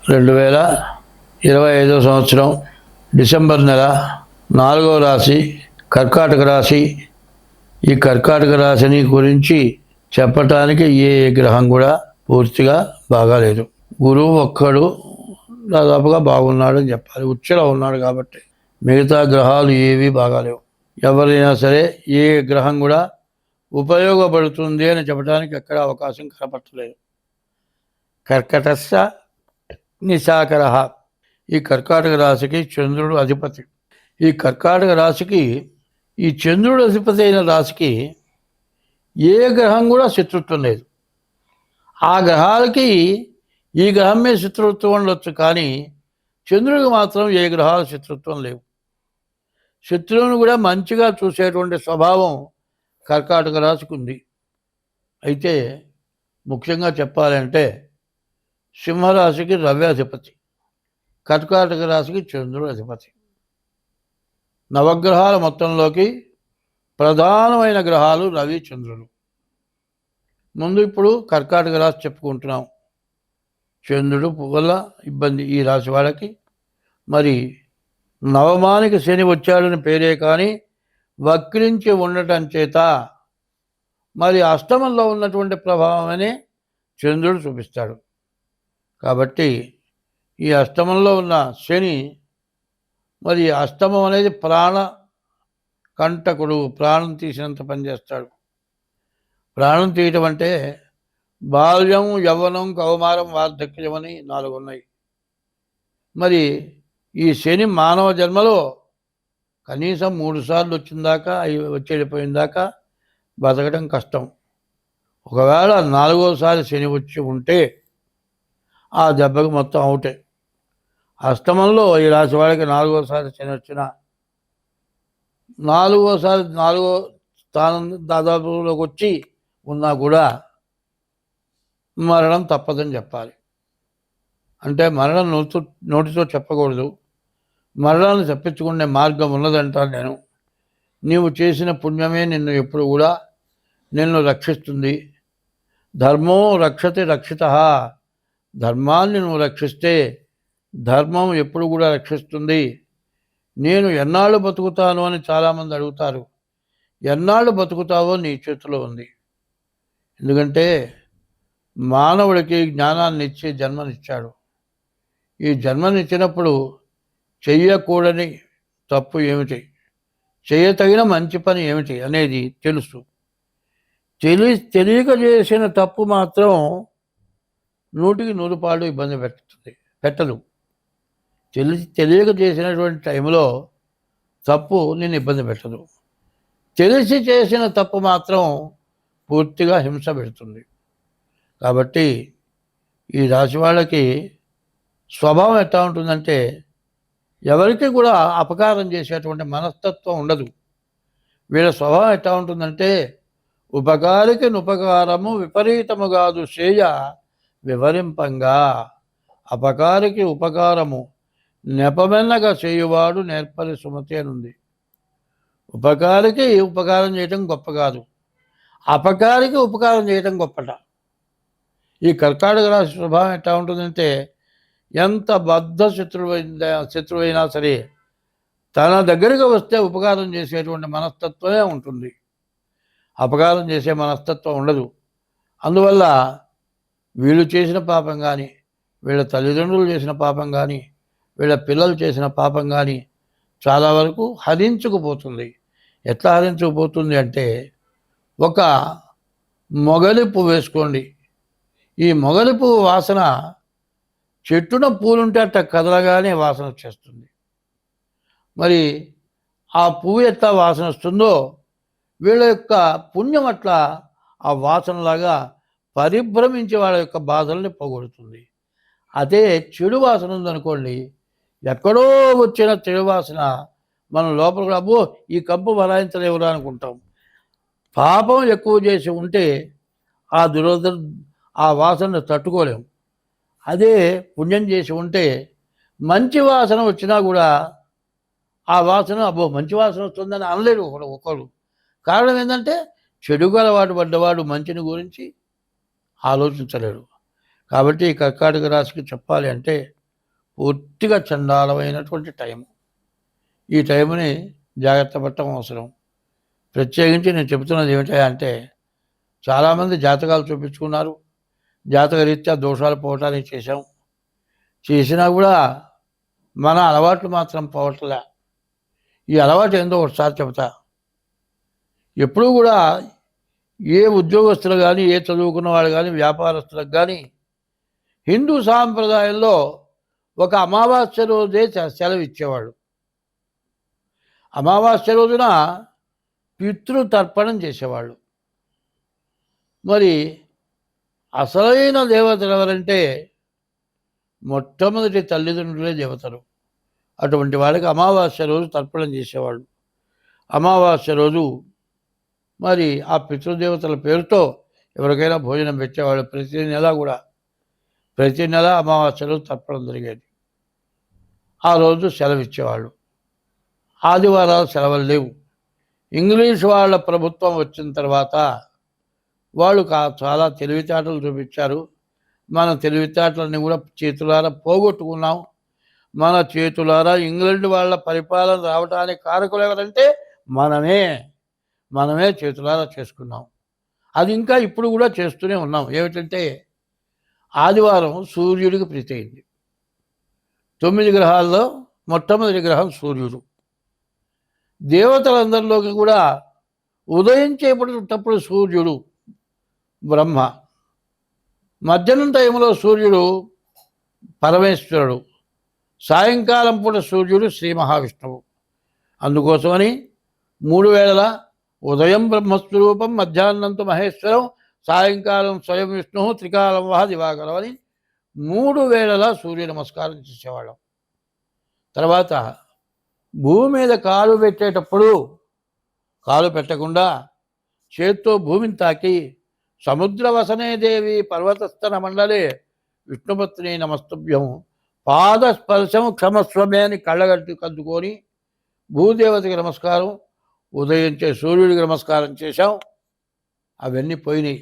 2025 సంవత్సరం డిసెంబర్ నెల 4వ రాశి కర్కాటక రాశి. ఈ కర్కాటక రాశిని గురించి చెప్పటానికి ఏ గ్రహం కూడా పూర్తిగా బాగాలేదు. గురువు ఒక్కడు దాదాపుగా బాగున్నాడని చెప్పాలి. ఉచ్చలో ఉన్నాడు కాబట్టి మిగతా గ్రహాలు ఏవి బాగాలేవు. ఎవరైనా సరే ఏ గ్రహం కూడా ఉపయోగపడుతుంది అని చెప్పడానికి ఎక్కడ అవకాశం కనపట్టలేదు. కర్కటస్య నిశాకర. ఈ కర్కాటక రాశికి చంద్రుడు అధిపతి. ఈ కర్కాటక రాశికి ఈ చంద్రుడు అధిపతి అయిన రాశికి ఏ గ్రహం కూడా శత్రుత్వం లేదు. ఆ గ్రహాలకి ఈ గ్రహం మీద శత్రుత్వం ఉండొచ్చు, కానీ చంద్రుడికి మాత్రం ఏ గ్రహాల శత్రుత్వం లేవు. శత్రువును కూడా మంచిగా చూసేటువంటి స్వభావం కర్కాటక రాశికి ఉంది. అయితే ముఖ్యంగా చెప్పాలంటే సింహరాశికి రవి అధిపతి, కర్కాటక రాశికి చంద్రుడు అధిపతి. నవగ్రహాల మొత్తంలోకి ప్రధానమైన గ్రహాలు రవి చంద్రుడు. ముందు ఇప్పుడు కర్కాటక రాశి చెప్పుకుంటున్నాం. చంద్రుడు వల్ల ఇబ్బంది ఈ రాశి వాళ్ళకి. మరి నవమానికి శని వచ్చాడని పేరే కానీ వక్రించి ఉండటం చేత మరి అష్టమంలో ఉన్నటువంటి ప్రభావమనే చంద్రుడు చూపిస్తాడు. కాబట్టి ఈ అష్టమంలో ఉన్న శని మరి అష్టమం అనేది ప్రాణ కంటకుడు, ప్రాణం తీసినంత పనిచేస్తాడు. ప్రాణం తీయటం అంటే బాల్యం, యవ్వనం, కౌమారం, వార్ధక్యం అని 4 ఉన్నాయి. మరి ఈ శని మానవ జన్మలో కనీసం 3 సార్లు వచ్చిందాకా వెళ్ళిపోయిందాకా బతకడం కష్టం. ఒకవేళ 4వసారి శని వచ్చి ఉంటే ఆ దెబ్బకి మొత్తం అవుటే. అష్టమంలో ఈ రాశి వాళ్ళకి 4వసారి శని వచ్చిన 4వ స్థానం దాదాపులోకి వచ్చి ఉన్నా కూడా మరణం తప్పదని చెప్పాలి. అంటే మరణం నోటితో చెప్పకూడదు. మరణాన్ని తప్పించుకునే మార్గం ఉన్నదంటాను నేను. నీవు చేసిన పుణ్యమే నిన్ను ఎప్పుడు కూడా నిన్ను రక్షిస్తుంది. ధర్మో రక్షతి రక్షిత. ధర్మాన్ని నువ్వు రక్షిస్తే ధర్మం ఎప్పుడు కూడా రక్షిస్తుంది. నేను ఎన్నాళ్ళు బతుకుతాను అని చాలామంది అడుగుతారు. ఎన్నాళ్ళు బతుకుతావో నీ చేతిలో ఉంది. ఎందుకంటే మానవుడికి జ్ఞానాన్ని ఇచ్చి జన్మనిచ్చాడు. ఈ జన్మనిచ్చినప్పుడు చెయ్యకూడని తప్పు ఏమిటి, చేయతగిన మంచి పని ఏమిటి అనేది తెలుసు. తెలియక చేసిన తప్పు మాత్రం 100కి 100 ఇబ్బంది పెట్టదు. తెలియక చేసినటువంటి టైంలో తప్పు నేను ఇబ్బంది పెట్టదు. తెలిసి చేసిన తప్పు మాత్రం పూర్తిగా హింస పెడుతుంది. కాబట్టి ఈ రాశి వాళ్ళకి స్వభావం ఎట్లా ఉంటుందంటే ఎవరికి కూడా అపకారం చేసేటువంటి మనస్తత్వం ఉండదు. వీళ్ళ స్వభావం ఎట్లా ఉంటుందంటే ఉపకారికి నుపకారము విపరీతము కాదు చేయ వివరింపంగా. అపకారికి ఉపకారము నెపమెన్నగా చేయువాడు నేర్పరి సుమతి అని ఉంది. ఉపకారికి ఉపకారం చేయటం గొప్ప కాదు, అపకారికి ఉపకారం చేయటం గొప్పట. ఈ కర్కాటక రాశి స్వభావం ఎట్లా ఉంటుందంటే ఎంత బద్ధ శత్రువైనా సరే తన దగ్గరికి వస్తే ఉపకారం చేసేటువంటి మనస్తత్వమే ఉంటుంది. అపకారం చేసే మనస్తత్వం ఉండదు. అందువల్ల వీళ్ళు చేసిన పాపం కానీ, వీళ్ళ తల్లిదండ్రులు చేసిన పాపం కానీ, వీళ్ళ పిల్లలు చేసిన పాపం కానీ చాలా వరకు హరించుకుపోతుంది. ఎట్లా హరించుకుపోతుంది అంటే ఒక మొగలి పువ్వు వేసుకోండి. ఈ మొగలి పువ్వు వాసన చెట్టున పూలుంటే అట్లా కదలగానే వాసన వచ్చేస్తుంది. మరి ఆ పువ్వు ఎట్లా వాసన వస్తుందో వీళ్ళ యొక్క పుణ్యం అట్లా ఆ వాసనలాగా పరిభ్రమించి వాళ్ళ యొక్క బాధల్ని పోగొడుతుంది. అదే చెడు వాసన ఉందనుకోండి, ఎక్కడో వచ్చిన చెడు వాసన మనం లోపలికి అబ్బో ఈ కంపు బలాయించలేవురా అనుకుంటాం. పాపం ఎక్కువ చేసి ఉంటే ఆ వాసనను తట్టుకోలేము. అదే పుణ్యం చేసి ఉంటే మంచి వాసన వచ్చినా కూడా ఆ వాసన అబ్బో మంచి వాసన వస్తుందని అనలేడు ఒకరు. కారణం ఏంటంటే చెడుకు అలవాటు పడ్డవాడు మంచిని గురించి ఆలోచించలేడు. కాబట్టి కర్కాటక రాశికి చెప్పాలి అంటే పూర్తిగా చండాలమైనటువంటి టైం. ఈ టైంని జాగ్రత్త పడటం అవసరం. ప్రత్యేకించి నేను చెబుతున్నది ఏమిటంటే, చాలామంది జాతకాలు చూపించుకున్నారు, జాతక రీత్యా దోషాలు పోవటానికి చేసినా కూడా మన అలవాట్లు మాత్రం పోవట్లే. ఈ అలవాటు ఏందో ఒకసారి చెబుతా. ఎప్పుడూ కూడా ఏ ఉద్యోగస్తులు కానీ, ఏ చదువుకున్న వాళ్ళు కానీ, వ్యాపారస్తులకు కానీ హిందూ సాంప్రదాయంలో ఒక అమావాస్య రోజే సెలవు ఇచ్చేవాళ్ళు. అమావాస్య రోజున పితృతర్పణం చేసేవాళ్ళు. మరి అసలైన దేవతలు ఎవరంటే మొట్టమొదటి తల్లిదండ్రులే దేవతలు. అటువంటి వాళ్ళకి అమావాస్య రోజు తర్పణం చేసేవాళ్ళు. అమావాస్య రోజు మరి ఆ పితృదేవతల పేరుతో ఎవరికైనా భోజనం పెట్టేవాళ్ళు. ప్రతి నెల అమావాస్య రోజు తర్పణం జరిగేది. ఆ రోజు సెలవు ఇచ్చేవాళ్ళు. ఆదివారాలు సెలవులు లేవు. ఇంగ్లీష్ వాళ్ళ ప్రభుత్వం వచ్చిన తర్వాత వాళ్ళు చాలా తెలివితేటలు చూపించారు. మన తెలివితేటలన్నీ కూడా చేతులారా పోగొట్టుకున్నాం. మన చేతులారా ఇంగ్లాండ్ వాళ్ళ పరిపాలన రావడానికి కారకులు ఎవరంటే మనమే చేతులారా చేసుకున్నాం. అది ఇంకా ఇప్పుడు కూడా చేస్తూనే ఉన్నాం. ఏమిటంటే ఆదివారం సూర్యుడికి ప్రీతి అయింది. 9 గ్రహాల్లో మొట్టమొదటి గ్రహం సూర్యుడు. దేవతలందరిలోకి కూడా ఉదయించేటప్పుడు సూర్యుడు బ్రహ్మ, మధ్యాహ్నం టైంలో సూర్యుడు పరమేశ్వరుడు, సాయంకాలం పూట సూర్యుడు శ్రీ మహావిష్ణువు. అందుకోసమని 3 వేళలా ఉదయం బ్రహ్మస్వరూపం, మధ్యాహ్నంతో మహేశ్వరం, సాయంకాలం స్వయం విష్ణు, త్రికాలం వహ దివాకరం అని 3 వేళలా సూర్య నమస్కారం చేసేవాళ్ళం. తర్వాత భూమి మీద కాలు పెట్టేటప్పుడు కాలు పెట్టకుండా చేత్తో భూమిని తాకి సముద్రవసనే దేవి పర్వతస్థన మండలే విష్ణుపత్ని నమస్తుభ్యం పాదస్పర్శం క్షమస్వమే అని కళ్ళగట్టుకొని భూదేవతకి నమస్కారం, ఉదయించే సూర్యుడికి నమస్కారం చేశాం. అవన్నీ పోయినాయి.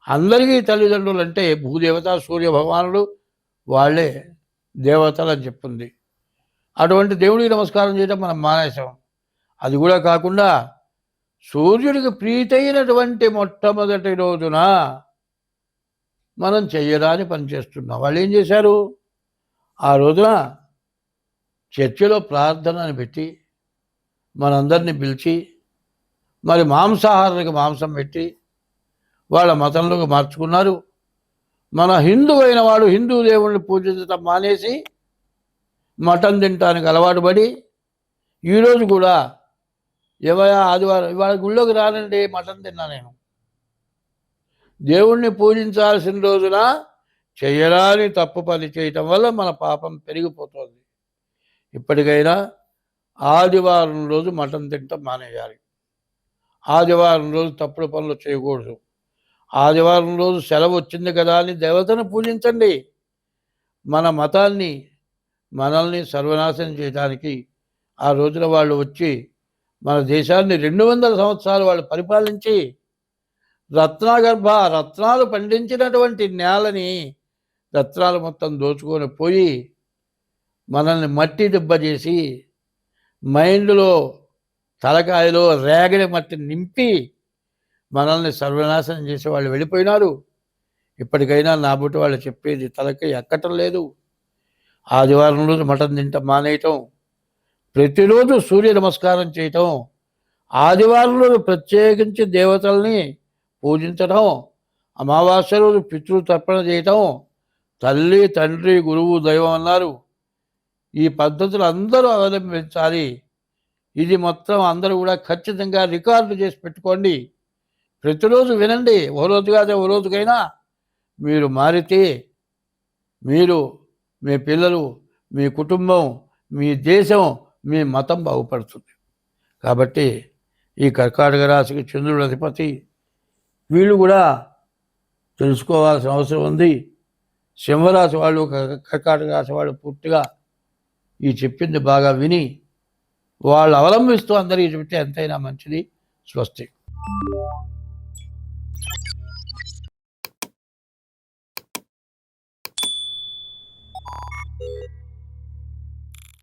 అందరికీ తల్లిదండ్రులు అంటే భూదేవత, సూర్య భగవానుడు వాళ్ళే దేవతలు అని చెప్పింది. అటువంటి దేవుడికి నమస్కారం చేయడం మనం మానేశాం. అది కూడా కాకుండా సూర్యుడికి ప్రీతైనటువంటి మొట్టమొదటి రోజున మనం చెయ్యరాని పని చేస్తున్నాం. వాళ్ళు ఏం చేశారు? ఆ రోజున చర్చిలో ప్రార్థనని పెట్టి మనందరినీ పిలిచి మరి మాంసాహారానికి మాంసం పెట్టి వాళ్ళ మతంలోకి మార్చుకున్నారు. మన హిందువు అయిన వాడు హిందూ దేవుణ్ణి పూజించడం మానేసి మటన్ తినటానికి అలవాటు పడి ఈరోజు కూడా ఆదివారం ఇవాళ గుళ్ళోకి రానండి, మటన్ తిన్నా నేను. దేవుణ్ణి పూజించాల్సిన రోజున చెయ్యరాని తప్పు పని చేయటం వల్ల మన పాపం పెరిగిపోతుంది. ఇప్పటికైనా ఆదివారం రోజు మటన్ తినటం మానేయాలి. ఆదివారం రోజు తప్పుడు పనులు చేయకూడదు. ఆదివారం రోజు సెలవు వచ్చింది కదా అని దేవతను పూజించండి. మన మతాన్ని మనల్ని సర్వనాశనం చేయడానికి ఆ రోజున వాళ్ళు వచ్చి మన దేశాన్ని 200 సంవత్సరాలు వాళ్ళు పరిపాలించి రత్నాలు పండించినటువంటి నేలని రత్నాలు మొత్తం దోచుకొని పోయి మనల్ని మట్టి దెబ్బ చేసి మైండ్లో తలకాయలో రేగడి మట్టి నింపి మనల్ని సర్వనాశనం చేసే వాళ్ళు వెళ్ళిపోయినారు. ఇప్పటికైనా నాబుటి వాళ్ళు చెప్పేది తలకి ఎక్కటం లేదు. ఆదివారం రోజు మటన్ తింటాం మానేయటం, ప్రతిరోజు సూర్య నమస్కారం చేయటం, ఆదివారం రోజు ప్రత్యేకించి దేవతల్ని పూజించటం, అమావాస్య రోజు పితృతర్పణ చేయటం, తల్లి తండ్రి గురువు దైవం అన్నారు. ఈ పద్ధతులు అందరూ అవలంబించాలి. ఇది మొత్తం అందరూ కూడా ఖచ్చితంగా రికార్డు చేసి పెట్టుకోండి. ప్రతిరోజు వినండి. ఓ రోజు కాదే ఓ రోజుకైనా మీరు మారితే మీరు, మీ పిల్లలు, మీ కుటుంబం, మీ దేశం, మీ మతం బాగుపడుతుంది. కాబట్టి ఈ కర్కాటక రాశికి చంద్రుడు అధిపతి. వీళ్ళు కూడా తెలుసుకోవాల్సిన అవసరం ఉంది. సింహరాశి వాళ్ళు, కర్కాటక రాశి వాళ్ళు పూర్తిగా ఈ చెప్పింది బాగా విని వాళ్ళు అవలంబిస్తూ అందరికీ చెప్తే ఎంతైనా మంచిది. స్వస్తి.